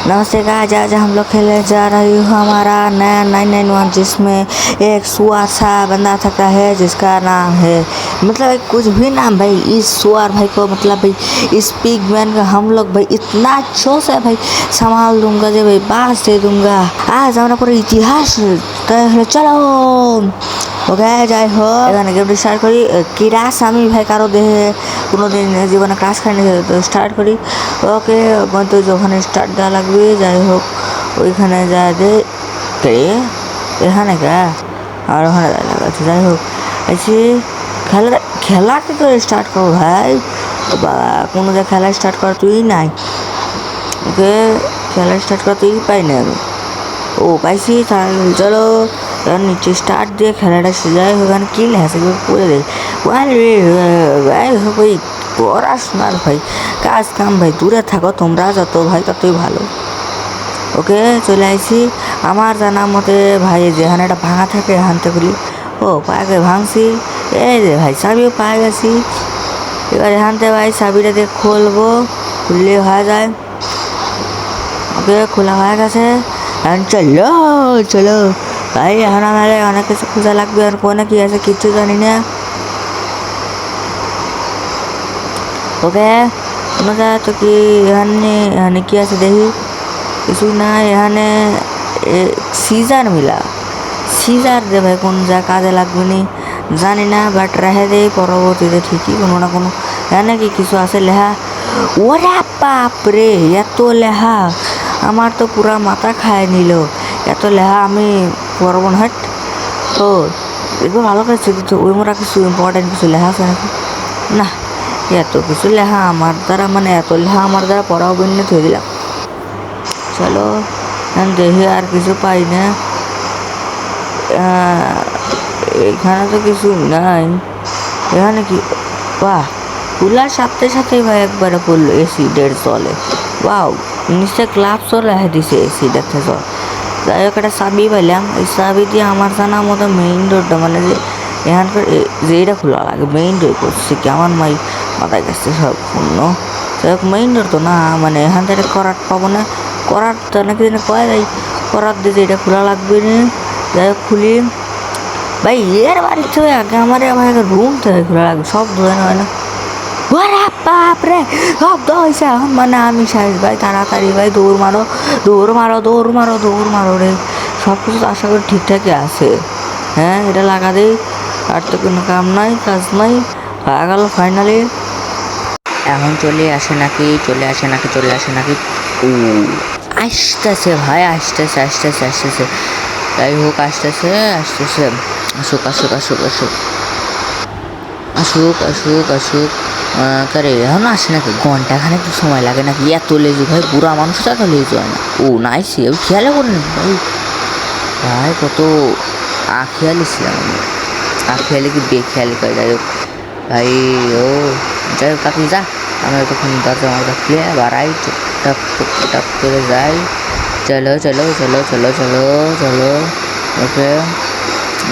नमस्ते गाइस, आज हम लोग खेलने जा रही हूँ हमारा नया 991 जिसमें एक सुअर सा बंदा सकता है जिसका नाम है मतलब कुछ भी नाम भाई। इस सुअर भाई को मतलब भाई इस पिग मैन का हम लोग भाई इतना चोस है भाई, संभाल दूंगा जो भाई बास दे दूंगा। आज हमारा पूरा इतिहास चलो ওকে যাই হোক এখানে গেমটি স্টার্ট করি। ক্রাশ আমি ভাই কারো দেহে কোনোদিন জীবনে ক্রাশ খাইনি, তো স্টার্ট করি। ওকে তো ওখানে স্টার্ট দেওয়া লাগবে। যাই হোক ওইখানে যা দে এখানে গা আর ওখানে লাগাচ্ছে। যাই হোক এসে খেলা কি করে স্টার্ট করবো ভাই, বা কোনো যা খেলা স্টার্ট করা তুই নাই। ওকে খেলা স্টার্ট করা তুই পাই না আমি। ও পাইছি, তাহলে চলো नीचे स्टार्ट দিয়ে খেলাটা যাই হোক। এখানে কিল হ্যাসে করে দেয় ভাই পড়াশোনার ভাই কাজ কাম ভাই দূরে থাকো তোমরা, যত ভাই ততই ভালো। ওকে চলে আসছি আমার জানা মতে ভাই যেখানে একটা ভাঙা থাকে হানতে খুলি। ও পায়ে ভাঙছি, এই রে ভাই চাবিও পায়ে গেছি। এবার হানতে ভাই চাবিটা দিয়ে খুলবো, খুললে হয়ে যায়। ওকে খোলা হয়ে গেছে, চলো চলো ভাই। এখন আমার অনেক কিছু খোঁজা লাগবে, আর কোনে কি আছে কিছু জানি না। ওকে কোনো জায়গা তো কি এখানে কি আছে দেখি, কিছু না। এখানে সিজার মিলা, সিজার দে ভাই কোন যা কাজে লাগবে নি জানি না, বাট রেখে দেয় পরবর্তীতে ঠিকই কোনো না কোনো। এখানে কি কিছু আছে লেখা? ওরে বাপরে এত লেখা, আমার তো পুরা মাথা খায় নিল। এত লেখা আমি পড়ব না। হাট ও এগুলো ভালো করে কিন্তু ওই মোরা কিছু ইম্পর্টেন্ট কিছু লেখা আছে নাকি না? এত কিছু লেখা আমার দ্বারা মানে এত লেখা আমার দ্বারা পড়াও বন্য থয়ে দিলাম। চলো দেখি আর কিছু পাই না। এখানে তো কিছু নাই। এখানে কি বাহ, খোলার সাথে সাথেই ভাই একবারে পড়লো এসিডের চলে। বাউ নিশ্চয় ক্লাব চলে দিছে এসিডের চল। যাই হোক একটা চাবি পাইলাম, এই চাবি দিয়ে আমার জানা মতো মেইন ডোরটা মানে যে এখানকার যে এটা খোলা লাগে মেইন ডোর করছে কি আমার মাথায় গেছে সব পূর্ণ। যাই হোক মেইন ডোর তো না, মানে এখান থেকে করার পাবো না, করার তো নাকি যেন কয় যাই করার দিয়ে এটা খোলা লাগবে না। যাই হোক খুলি ভাই, এর বাড়িতে আগে আমার রুম থেকে খোলা লাগবে, সব ধরে হয় না। ওরে বাপরে শব্দ হয়েছে এখন, মানে আমি শেষ ভাই। তাড়াতাড়ি ভাই দৌড় মারো দৌড় মারো দৌড় মারো দৌড় মারো রে। সব কিছু তো আশা করি ঠিকঠাকই আছে। হ্যাঁ এটা লাগা দেই, আর তো কোনো কাম নাই কাজ নাই। হয়ে গেল ফাইনালি। এখন চলে আসে নাকি চলে আসে নাকি চলে আসে নাকি? ও আসতেছে ভাই, আসতেছে আসতেছে আসতেছে। যাই হোক আসতেছে আসতেছে, আসুক আসুক আসুক আসুক আসুক আসুক আসুক। করে এখন আসে নাকি? ঘন্টাখানে তো সময় লাগে নাকি? এত লেজু ভাই, বুড়া মানুষ এত লেজু হয় না। ও নাইসি আমি খেয়ালে করিনি ভাই। ভাই কত আখিয়ালি ছিলাম আমি, আখিয়ালি কি বেখিয়ালি করে। যাই হোক ভাই ও যাই হোক আপনি যা, আমি তখন দরজা মরজা খুলে বাড়াই টুকটাক টুকটাক করে যাই। চলো চলো চলো চলো চলো চলো। ওকে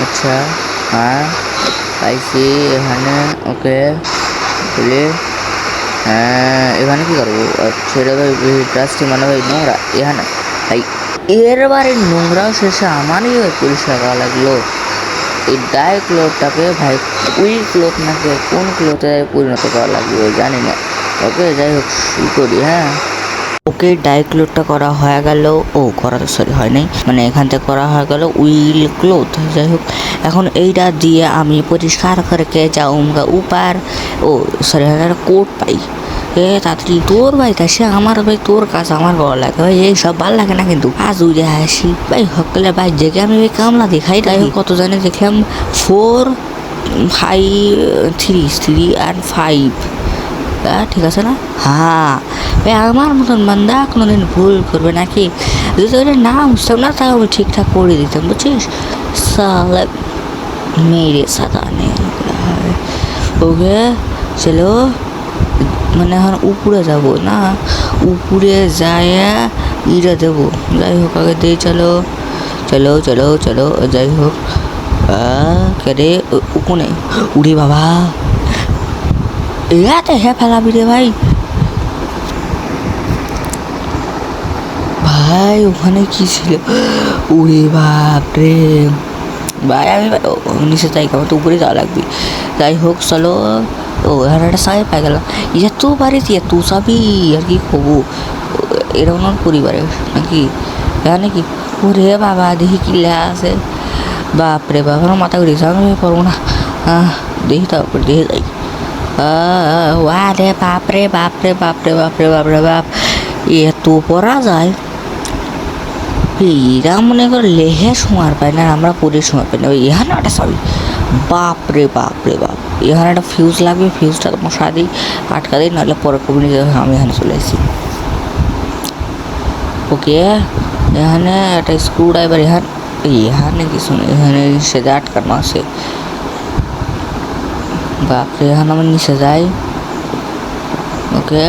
আচ্ছা হ্যাঁ পাইছি এখানে। ওকে বলে হ্যাঁ এখানে কী করবো? ছেড়ে ভাই প্লাস্টিক মানে ভাই নোংরা এখানে ভাই। এর বারে নোংরাও শেষে আমারই পরিষ্কার করা লাগলো। এই ডাই ক্লোথটাকে ভাই উই ক্লোথ নাকি কোন ক্লোথে পরিণত করা লাগবে জানি না। ওকে যাই হোক শুরু করি। হ্যাঁ ওকে ডাই ক্লোথটা করা হয়ে গেল। ও করা তো সরি হয় নাই, মানে এখান থেকে করা হয়ে গেল উইল ক্লোথ। যাই হোক এখন এইটা দিয়ে আমি পরিষ্কার করে যাউঙ্গা উপার। ও সরি একটা কোট পাই। তাড়াতাড়ি তোর ভাই কাছে আমার ভাই তোর কাছে আমার ভালো লাগে ভাই, এই সব ভালো লাগে না কিন্তু আজ উড়ে আসি ভাই সকলে ভাই জেগে আমি ওই কামলা দেখাই। যাই হোক কত জানি দেখলাম 4 5 3 আর 5 ঠিক আছে না? হ্যাঁ ভাই আমার মতন বান্দা কোনোদিন ভুল করবে নাকি? যদি ওটা না বুঝতাম না তাও আমি ঠিকঠাক করে দিতাম বুঝছিস। সালা মেরে সাদা নেই। ওকে চলো মানে এখন উপরে যাব না, উপরে যায় ইটা দেবো। যাই হোক আগে দিয়ে চলো চলো চলো চলো। যাই হোক কে উকুনে উড়ি বাবা ইয়াতে হে ফেলাবি রে ভাই। ভাই ওখানে কি ছিল? ওরে বাপ রে ভাই, আমি নিচে যাই, আমার তো উপরে যাওয়া লাগবে। যাই হোক চলো। ও এখানে একটা সাহেব পাই গেলাম। এত বাড়িতে এত চাবি আর কি খবু, এরকম আমার পরিবারের নাকি এখানে কি? ওরে বাবা দেখি কি লেখা আছে। বাপরে বাপ, আমার মাথা ঘুরেছে, আমি পারবো না। দেখি তারপর দেখে যাই। আরে বাপরে বাপরে বাপরে বাপরে বাপরে বাপ, এত পড়া যায়? এরা মনে করে লেহে সময় পায় না, আমরা পরে সময় পাই না। ওই এখানে একটা চাবি, বাপরে বাপরে বাপ, এখানে একটা ফিউজ লাগবে, ফিউজটা তোমার সাথেই আটকা দিই, নাহলে পরে কবি নিয়ে যাবে। আমি এখানে চলে এসেছি। ওকে, এখানে একটা স্ক্রু ড্রাইভার, এখানে কিছু নেই, এখানে সেটা আটকানো আছে। বাপরে, এখানে আমার নিচে যাই। ওকে,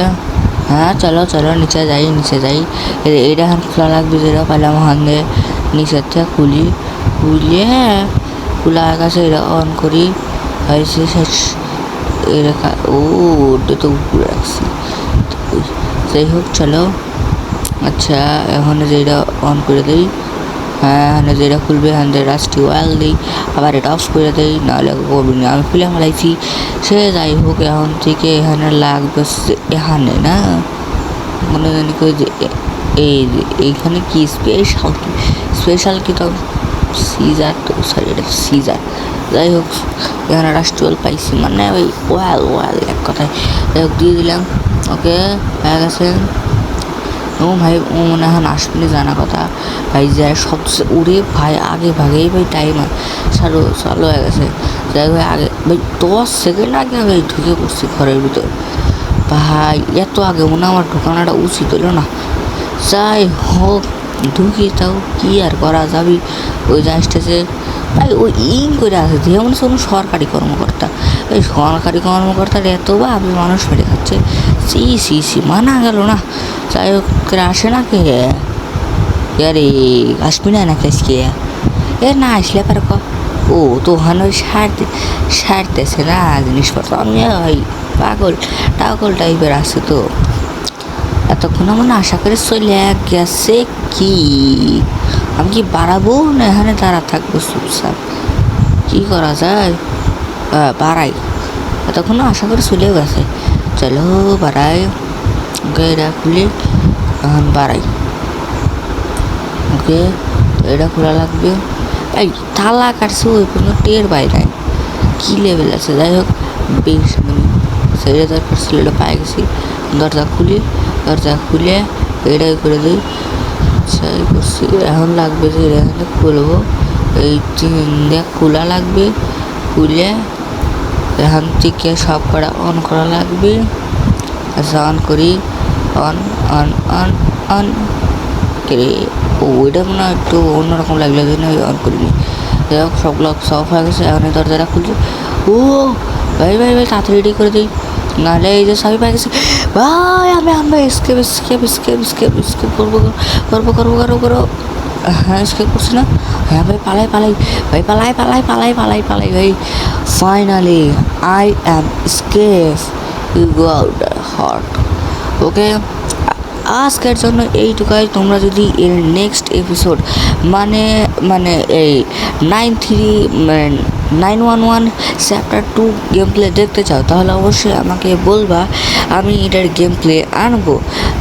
হ্যাঁ চলো চলো নিচে যাই, নিচে যাই। এইটা এখন খোলা লাগবে, যেটা পাইলাম ওখানে নিচের থেকে খুলিয়ে খোলা গেছে, এটা অন করি। রেখা ও ওটা তো উপরে রাখছি। যাই হোক চলো। আচ্ছা, এখন যেটা অন করে দিই। হ্যাঁ, এখানে যেটা খুলবে এখান থেকে রাস্টি অয়েল দিই, আবার এটা অফ করে দিই, নাহলে করবি না। আমি খুলে ফেলাইছি। সে যাই হোক, এখন থেকে এখানে লাগবে এখানে না মনে জানি কই যে এইখানে কি স্পেশাল কি তো সিজার, তো সরি এটা সিজার। যাই হোক, এখানে রাস্টি অয়েল পাইছি, মানে ওই ওয়াল এক কথায়। যাই হোক দিয়ে দিলাম। ওকে, হয়ে গেছে। ও ভাই, ও মনে এখন আসলে জানা কথা ভাই, যে সবচেয়ে উড়ে ভাই আগে ভাগেই ভাই টাইম চালু হয়ে গেছে। যাই হোক, আগে ভাই 10 সেকেন্ড আগে আমি ঢুকে পড়ছি ঘরের ভিতর। ভাই এত আগে মনে আমার ঢোকানোটা উচিত হলো না। যাই হোক, ঢুকি, তাও কি আর করা যাবি। ওই জাহাজটাতে ভাই ওই করে আছে, যে মনে হচ্ছে কোনো সরকারি কর্মকর্তা। এই সরকারি কর্মকর্তার এত বা আমি মানুষ মেরে খাচ্ছে, সি মানা গেল না। যাই হোক, আসে না কে? আরে আসবি না নাকি আজকে? না আসলে পারে ও তো ওখানে ওই সারতেছে না জিনিসপত্র। আমি ওই পাগল টাইপের আছে তো, এতক্ষণ আমার আশা করে চলে গেছে। কি আমি কি বাড়াবো না এখানে দাঁড়া থাকবো চুপচাপ? কি করা যায়? বাড়াই, এতক্ষণ আশা করে চলেও গেছে। চলো বাড়াই। ওকে, এটা খুলে এখন বাড়াই। ওকে, এটা খোলা লাগবে। এই তালা কাটছে, ওই পর্যন্ত টের বাইরে কি লেভেল আছে। যাই হোক, বেশ সেটা দরকার ছিল, এটা পাই গেছি। দরজা খুলে এটাই করে দিই। আচ্ছা করছি, এখন লাগবে যে এখানে খুলবো, এই দিয়ে খোলা লাগবে। খুলে এখান থেকে সব করা অন করা লাগবে। আচ্ছা, অন করি। অন করে ওইটা মনে হয় একটু অন্যরকম লাগলে জন্য অন করিনি। যাই হোক, সবগুলো সফ হয়ে গেছে। এখন দরজাটা খুলছে। ও ভাই তাড়াতাড়ি রেডি করে দিই, নাহলে এই যে সবই পাই গেছে। ভাই আমরা স্কেপ করবো। হ্যাঁ, স্কেপ করছি না? হ্যাঁ ভাই, পালাই ভাই। Finally I am escape, you go out hurt. Okay, আজকের জন্য এইটুকাই। তোমরা যদি এর নেক্সট এপিসোড মানে এই 911 চ্যাপ্টার 2 গেম প্লে দেখতে চাও, তাহলে অবশ্যই আমাকে বলবা, আমি এটার গেম প্লে আনবো।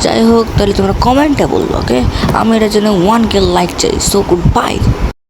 যাই হোক, তাহলে তোমরা কমেন্টে বলবো। ওকে, আমি এটার জন্য 1K লাইক চাই। So good bye.